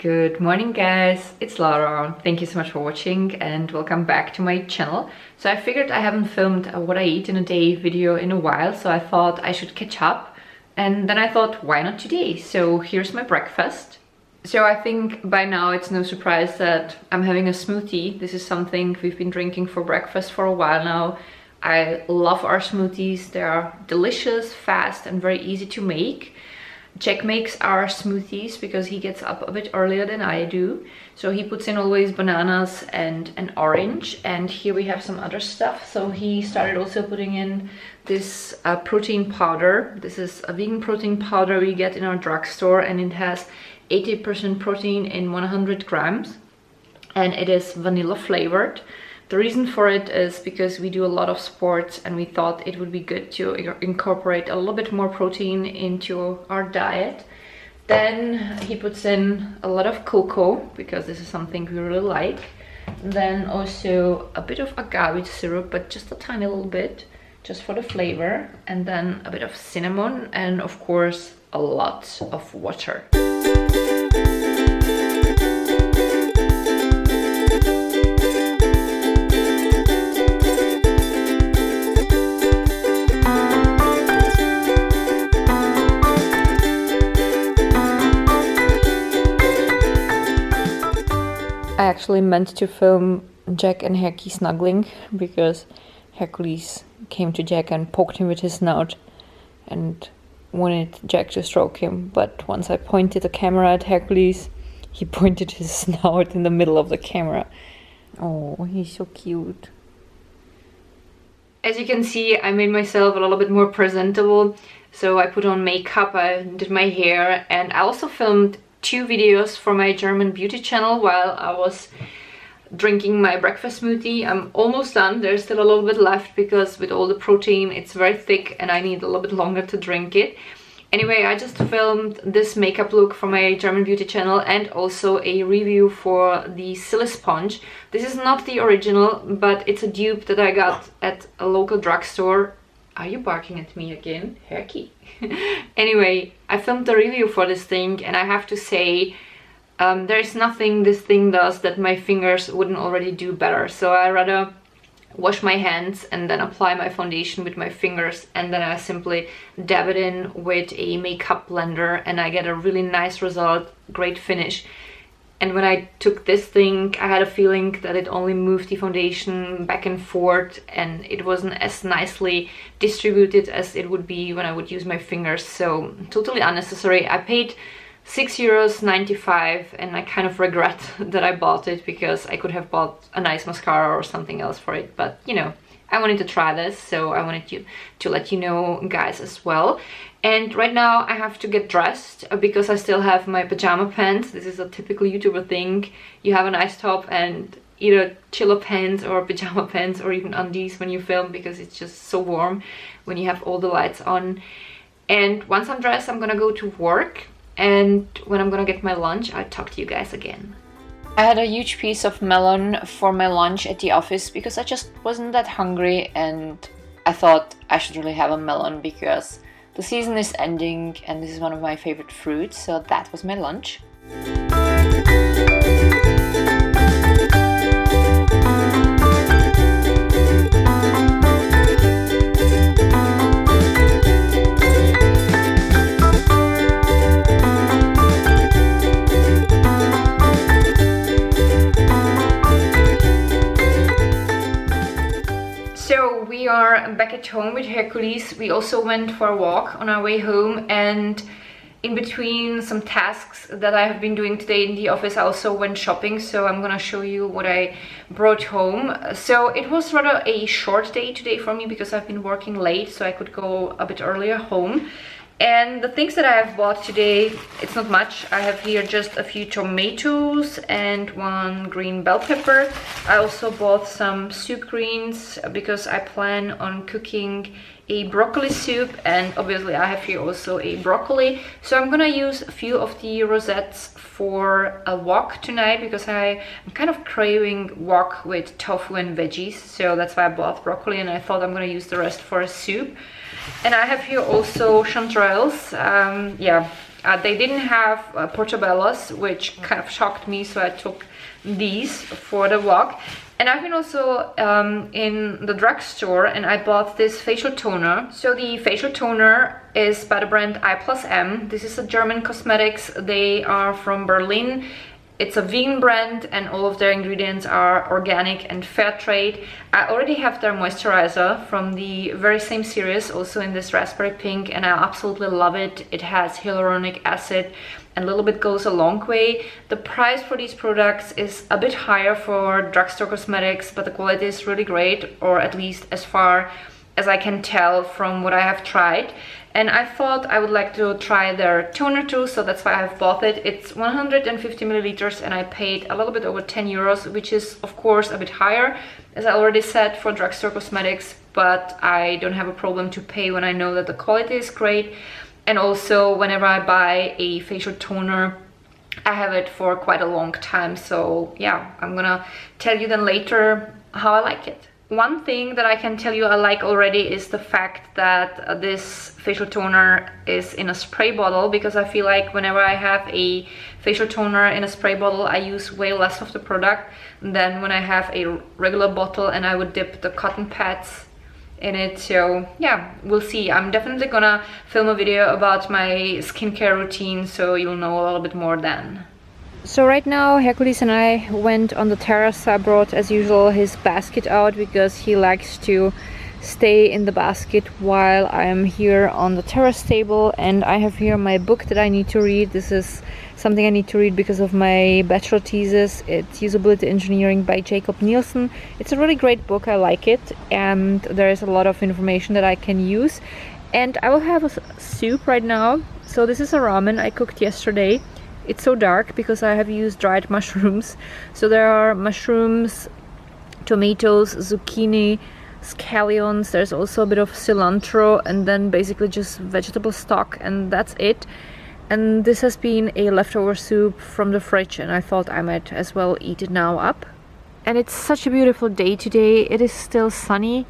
Good morning guys, it's Lara. Thank you so much for watching and welcome back to my channel. So I figured I haven't filmed a what I eat in a day video in a while, so I thought I should catch up. And then I thought, why not today? So here's my breakfast. So I think by now it's no surprise that I'm having a smoothie. This is something we've been drinking for breakfast for a while now. I love our smoothies. They are delicious, fast and very easy to make. Jack makes our smoothies because he gets up a bit earlier than I do. So he puts in always bananas and an orange. And here we have some other stuff. So he started also putting in this protein powder. This is a vegan protein powder we get in our drugstore, and it has 80% protein in 100 grams. And it is vanilla flavored. The reason for it is because we do a lot of sports and we thought it would be good to incorporate a little bit more protein into our diet. Then he puts in a lot of cocoa because this is something we really like. Then also a bit of agave syrup, but just a tiny little bit, just for the flavor. And then a bit of cinnamon and of course a lot of water. I actually meant to film Jack and Herky snuggling because Hercules came to Jack and poked him with his snout and wanted Jack to stroke him. But once I pointed the camera at Hercules, he pointed his snout in the middle of the camera. Oh, he's so cute. As you can see, I made myself a little bit more presentable. So I put on makeup, I did my hair, and I also filmed 2 videos for my German beauty channel while I was drinking my breakfast smoothie. I'm almost done. There's still a little bit left because with all the protein it's very thick and I need a little bit longer to drink it. Anyway, I just filmed this makeup look for my German beauty channel and also a review for the Silly Sponge. This is not the original, but it's a dupe that I got at a local drugstore. Are you barking at me again, Herky? Anyway, I filmed the review for this thing and I have to say there is nothing this thing does that my fingers wouldn't already do better. So I rather wash my hands and then apply my foundation with my fingers, and then I simply dab it in with a makeup blender and I get a really nice result, great finish. And when I took this thing, I had a feeling that it only moved the foundation back and forth and it wasn't as nicely distributed as it would be when I would use my fingers. So totally unnecessary. I paid €6.95 and I kind of regret that I bought it because I could have bought a nice mascara or something else for it. But you know, I wanted to try this, so I wanted to let you know guys as well. And right now I have to get dressed because I still have my pajama pants. This is a typical YouTuber thing. You have a nice top and either chiller pants or pajama pants or even undies when you film because it's just so warm when you have all the lights on. And once I'm dressed, I'm gonna go to work. And when I'm gonna get my lunch, I'll talk to you guys again. I had a huge piece of melon for my lunch at the office because I just wasn't that hungry and I thought I should really have a melon because the season is ending and this is one of my favorite fruits, so that was my lunch. We are back at home with Hercules. We also went for a walk on our way home, and in between some tasks that I have been doing today in the office, I also went shopping, so I'm gonna show you what I brought home. So it was rather a short day today for me because I've been working late, so I could go a bit earlier home. And the things that I have bought today, it's not much. I have here just a few tomatoes and 1 green bell pepper. I also bought some soup greens because I plan on cooking a broccoli soup, and obviously I have here also a broccoli. So I'm gonna use a few of the rosettes for a wok tonight because I'm kind of craving wok with tofu and veggies. So that's why I bought broccoli and I thought I'm gonna use the rest for a soup. And I have here also chanterelles. Yeah, They didn't have portobellos, which kind of shocked me, so I took these for the walk. And I've been also in the drugstore and I bought this facial toner. So the facial toner is by the brand I+M. This is a German cosmetics. They are from Berlin. It's a vegan brand and all of their ingredients are organic and fair trade. I already have their moisturizer from the very same series, also in this raspberry pink, and I absolutely love it. It has hyaluronic acid and a little bit goes a long way. The price for these products is a bit higher for drugstore cosmetics, but the quality is really great, or at least as far as I can tell from what I have tried. And I thought I would like to try their toner too, so that's why I've bought it. It's 150 milliliters and I paid a little bit over 10 euros, which is of course a bit higher, as I already said, for drugstore cosmetics, but I don't have a problem to pay when I know that the quality is great. And also whenever I buy a facial toner, I have it for quite a long time. So yeah, I'm gonna tell you then later how I like it. One thing that I can tell you I like already is the fact that this facial toner is in a spray bottle, because I feel like whenever I have a facial toner in a spray bottle, I use way less of the product than when I have a regular bottle and I would dip the cotton pads in it. So yeah, we'll see. I'm definitely gonna film a video about my skincare routine, so you'll know a little bit more then. So right now Hercules and I went on the terrace. I brought, as usual, his basket out because he likes to stay in the basket while I am here on the terrace table. And I have here my book that I need to read. This is something I need to read because of my bachelor thesis. It's Usability Engineering by Jacob Nielsen. It's a really great book. I like it, and there is a lot of information that I can use. And I will have a soup right now. So this is a ramen I cooked yesterday. It's so dark because I have used dried mushrooms. So there are mushrooms, tomatoes, zucchini, scallions, there's also a bit of cilantro, and then basically just vegetable stock, and that's it. And this has been a leftover soup from the fridge, and I thought I might as well eat it now up. And it's such a beautiful day today. It is still sunny.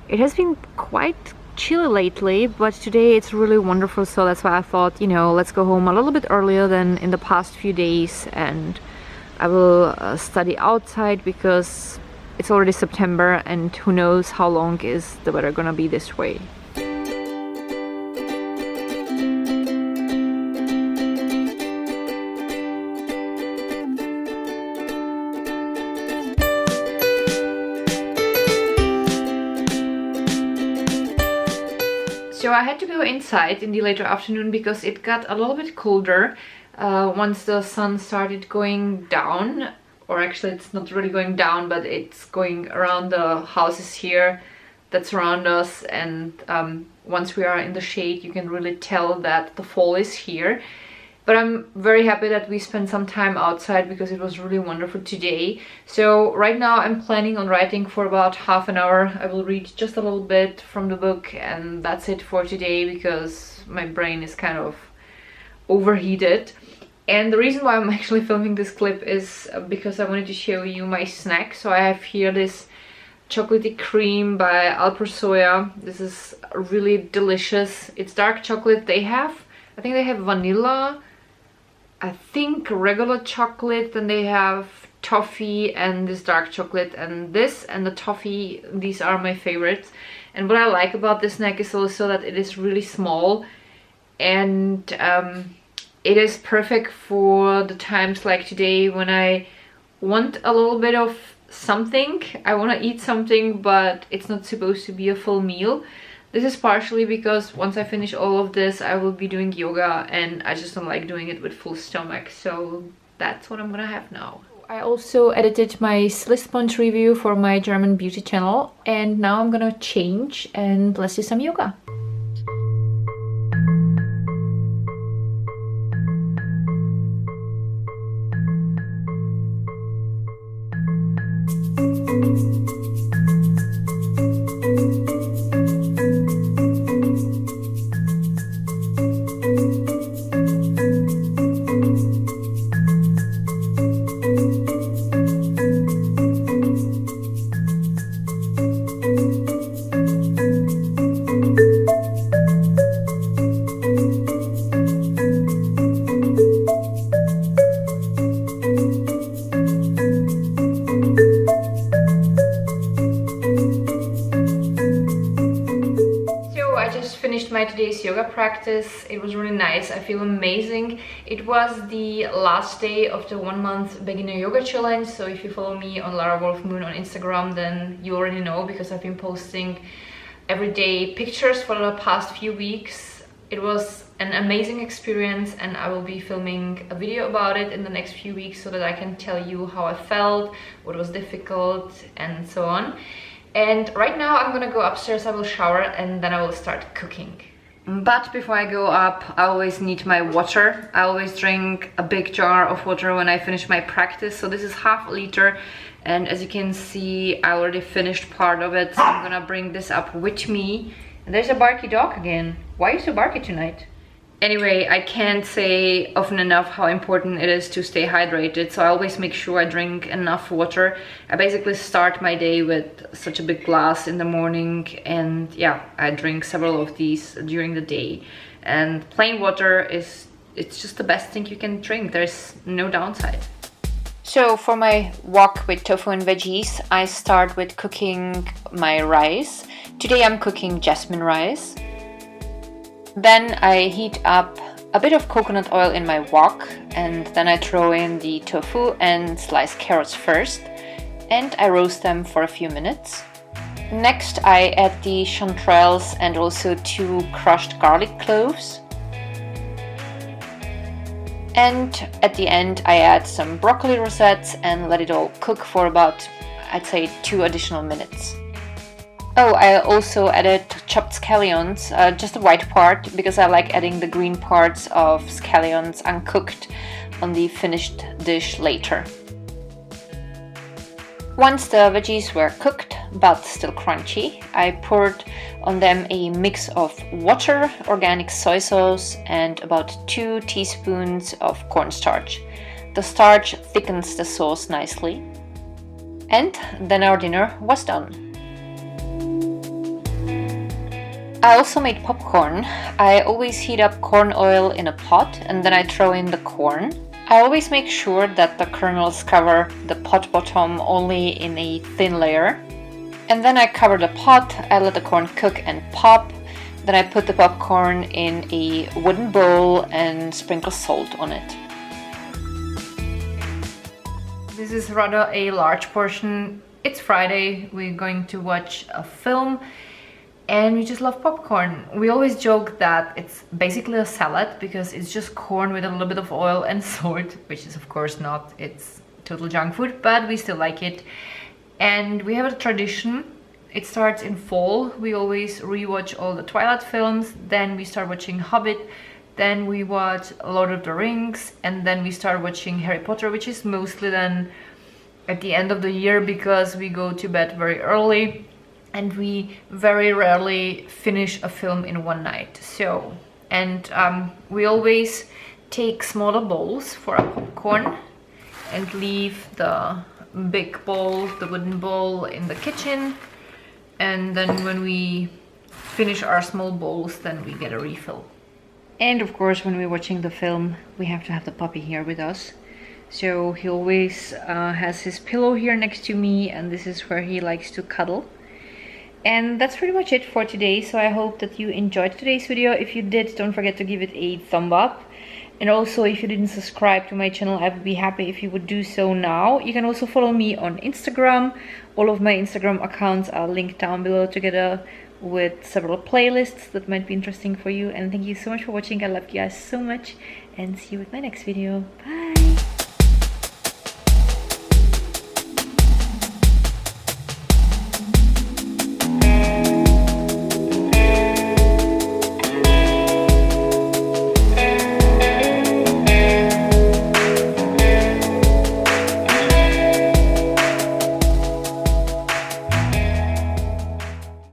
It has been quite chilly lately, but today it's really wonderful, so that's why I thought, you know, let's go home a little bit earlier than in the past few days, and I will study outside because it's already September and who knows how long is the weather gonna be this way. So I had to go inside in the later afternoon because it got a little bit colder once the sun started going down, or actually it's not really going down, but it's going around the houses here that surround us, and once we are in the shade you can really tell that the fall is here. But I'm very happy that we spent some time outside because it was really wonderful today. So right now I'm planning on writing for about half an hour. I will read just a little bit from the book and that's it for today because my brain is kind of overheated. And the reason why I'm actually filming this clip is because I wanted to show you my snack. So I have here this chocolatey cream by Alpersoya. This is really delicious. It's dark chocolate. I think they have vanilla, I think regular chocolate, then they have toffee and this dark chocolate, and this and the toffee, these are my favorites. And what I like about this snack is also that it is really small, and it is perfect for the times like today when I want a little bit of something. I want to eat something, but it's not supposed to be a full meal. This is partially because once I finish all of this, I will be doing yoga and I just don't like doing it with full stomach. So that's what I'm gonna have now. I also edited my Silly Sponge review for my German beauty channel, and now I'm gonna change and let's do some yoga. day's yoga practice. It was really nice. I feel amazing. It was the last day of the 1 month beginner yoga challenge. So if you follow me on Lara Wolf Moon on Instagram, then you already know, because I've been posting everyday pictures for the past few weeks. It was an amazing experience, and I will be filming a video about it in the next few weeks so that I can tell you how I felt, what was difficult, and so on. And right now I'm gonna go upstairs, I will shower, and then I will start cooking. But before I go up, I always need my water. I always drink a big jar of water when I finish my practice. So this is half a liter, and as you can see, I already finished part of it. So I'm gonna bring this up with me. And there's a barky dog again. Why are you so barky tonight? Anyway, I can't say often enough how important it is to stay hydrated, so I always make sure I drink enough water. I basically start my day with such a big glass in the morning, and yeah, I drink several of these during the day. And plain water it's just the best thing you can drink. There's no downside. So for my wok with tofu and veggies, I start with cooking my rice. Today I'm cooking jasmine rice. Then I heat up a bit of coconut oil in my wok, and then I throw in the tofu and slice carrots first, and I roast them for a few minutes. Next I add the chanterelles and also 2 crushed garlic cloves. And at the end I add some broccoli rosettes and let it all cook for about, I'd say, 2 additional minutes. Oh, I also added chopped scallions, just the white part, because I like adding the green parts of scallions uncooked on the finished dish later. Once the veggies were cooked, but still crunchy, I poured on them a mix of water, organic soy sauce, and about 2 teaspoons of cornstarch. The starch thickens the sauce nicely. And then our dinner was done. I also made popcorn. I always heat up corn oil in a pot and then I throw in the corn. I always make sure that the kernels cover the pot bottom only in a thin layer. And then I cover the pot, I let the corn cook and pop. Then I put the popcorn in a wooden bowl and sprinkle salt on it. This is rather a large portion. It's Friday, we're going to watch a film. And we just love popcorn. We always joke that it's basically a salad because it's just corn with a little bit of oil and salt, which is of course not. It's total junk food, but we still like it. And we have a tradition. It starts in fall. We always rewatch all the Twilight films. Then we start watching Hobbit. Then we watch Lord of the Rings. And then we start watching Harry Potter, which is mostly then at the end of the year because we go to bed very early. And we very rarely finish a film in one night. So, and we always take smaller bowls for our popcorn and leave the big bowl, the wooden bowl, in the kitchen. And then when we finish our small bowls, then we get a refill. And of course, when we're watching the film, we have to have the puppy here with us. So he always has his pillow here next to me, and this is where he likes to cuddle. And that's pretty much it for today, so I hope that you enjoyed today's video. If you did, don't forget to give it a thumb up. And also, if you didn't subscribe to my channel, I would be happy if you would do so now. You can also follow me on Instagram. All of my Instagram accounts are linked down below together with several playlists that might be interesting for you. And thank you so much for watching. I love you guys so much, and see you with my next video. Bye!